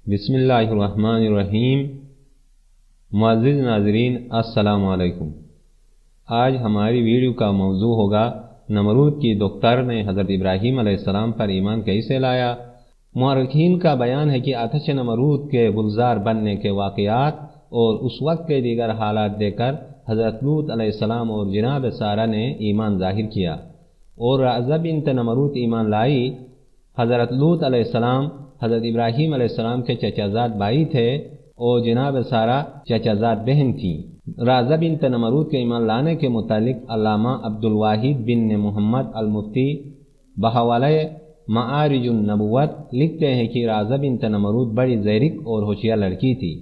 بسم اللہ الرحمن الرحیم۔ معزز ناظرین السلام علیکم۔ آج ہماری ویڈیو کا موضوع ہوگا نمرود کی دختر نے حضرت ابراہیم علیہ السلام پر ایمان کیسے لایا۔ مورخین کا بیان ہے کہ آتش نمرود کے گلزار بننے کے واقعات اور اس وقت کے دیگر حالات دیکھ کر حضرت لوط علیہ السلام اور جناب سارہ نے ایمان ظاہر کیا اور رعزہ بنت نمرود ایمان لائی۔ حضرت لوط علیہ السلام حضرت ابراہیم علیہ السلام کے چچا زاد بھائی تھے اور جناب سارہ چچا زاد بہن تھیں۔ رعزہ بنت نمرود کے ایمان لانے کے متعلق علامہ عبدالواحد بن محمد المفتی بحوالہ معارج النبوت لکھتے ہیں کہ رعزہ بنت نمرود بڑی زیرک اور ہوشیار لڑکی تھی۔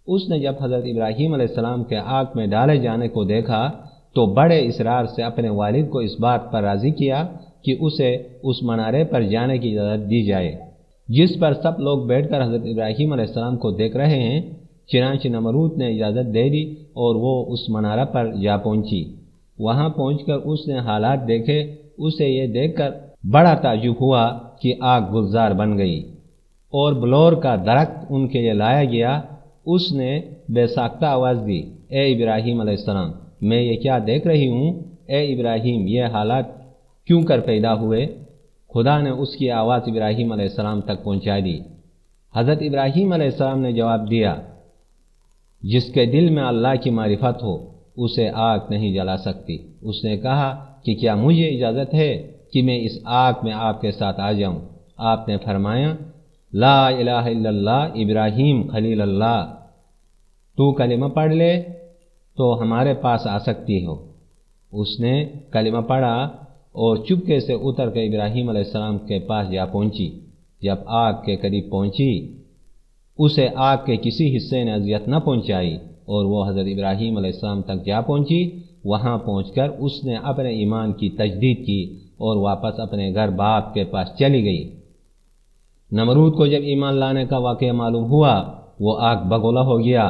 اس نے جب حضرت ابراہیم علیہ السلام کے آگ میں ڈالے جانے کو دیکھا تو بڑے اصرار سے اپنے والد کو اس بات پر راضی کیا کہ اسے اس منارے پر جانے کی اجازت دی جائے جس پر سب لوگ بیٹھ کر حضرت ابراہیم علیہ السلام کو دیکھ رہے ہیں۔ چنانچہ نمرود نے اجازت دے دی اور وہ اس منارہ پر جا پہنچی۔ وہاں پہنچ کر اس نے حالات دیکھے۔ اسے یہ دیکھ کر بڑا تعجب ہوا کہ آگ گلزار بن گئی اور بلور کا درخت ان کے لیے لایا گیا۔ اس نے بے ساختہ آواز دی، اے ابراہیم علیہ السلام، میں یہ کیا دیکھ رہی ہوں؟ اے ابراہیم، یہ حالات کیوں کر پیدا ہوئے؟ خدا نے اس کی آواز ابراہیم علیہ السلام تک پہنچا دی۔ حضرت ابراہیم علیہ السلام نے جواب دیا، جس کے دل میں اللہ کی معرفت ہو اسے آگ نہیں جلا سکتی۔ اس نے کہا کہ کیا مجھے اجازت ہے کہ میں اس آگ میں آپ کے ساتھ آ جاؤں؟ آپ نے فرمایا، لا الہ الا اللہ ابراہیم خلیل اللہ، تو کلمہ پڑھ لے تو ہمارے پاس آ سکتی ہو۔ اس نے کلمہ پڑھا اور چپکے سے اتر کے ابراہیم علیہ السلام کے پاس جا پہنچی۔ جب آگ کے قریب پہنچی، اسے آگ کے کسی حصے نے اذیت نہ پہنچائی اور وہ حضرت ابراہیم علیہ السلام تک جا پہنچی۔ وہاں پہنچ کر اس نے اپنے ایمان کی تجدید کی اور واپس اپنے گھر باپ کے پاس چلی گئی۔ نمرود کو جب ایمان لانے کا واقعہ معلوم ہوا، وہ آگ بگولا ہو گیا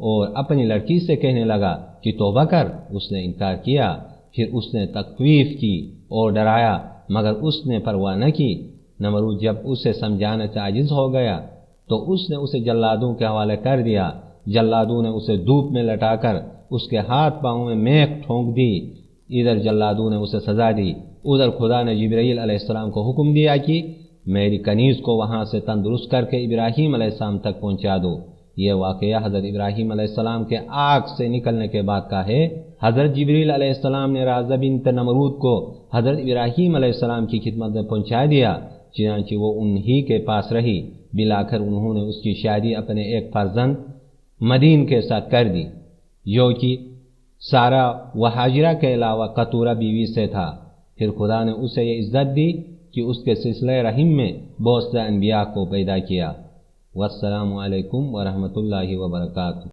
اور اپنی لڑکی سے کہنے لگا کہ توبہ کر۔ اس نے انکار کیا۔ پھر اس نے تخویف کی اور ڈرایا، مگر اس نے پرواہ نہ کی۔ نمرود جب اسے سمجھانے سے عاجز ہو گیا تو اس نے اسے جلادوں کے حوالے کر دیا۔ جلادوں نے اسے دھوپ میں لٹا کر اس کے ہاتھ پاؤں میں میخ ٹھونک دی۔ ادھر جلادوں نے اسے سزا دی، ادھر خدا نے جبرائیل علیہ السلام کو حکم دیا کہ میری کنیز کو وہاں سے تندرست کر کے ابراہیم علیہ السلام تک پہنچا دو۔ یہ واقعہ حضرت ابراہیم علیہ السلام کے آگ سے نکلنے کے بعد کا ہے۔ حضرت جبرائیل علیہ السلام نے رعزہ بنت نمرود کو حضرت ابراہیم علیہ السلام کی خدمت میں پہنچا دیا، چنانچہ وہ انہی کے پاس رہی۔ بلاخر انہوں نے اس کی شادی اپنے ایک فرزند مدین کے ساتھ کر دی، جو کہ سارہ و ہاجرہ کے علاوہ قطورہ بیوی سے تھا۔ پھر خدا نے اسے یہ عزت دی کہ اس کے سلسلہ رحم میں بہت سے انبیاء کو پیدا کیا۔ والسلام علیکم ورحمۃ اللہ وبرکاتہ۔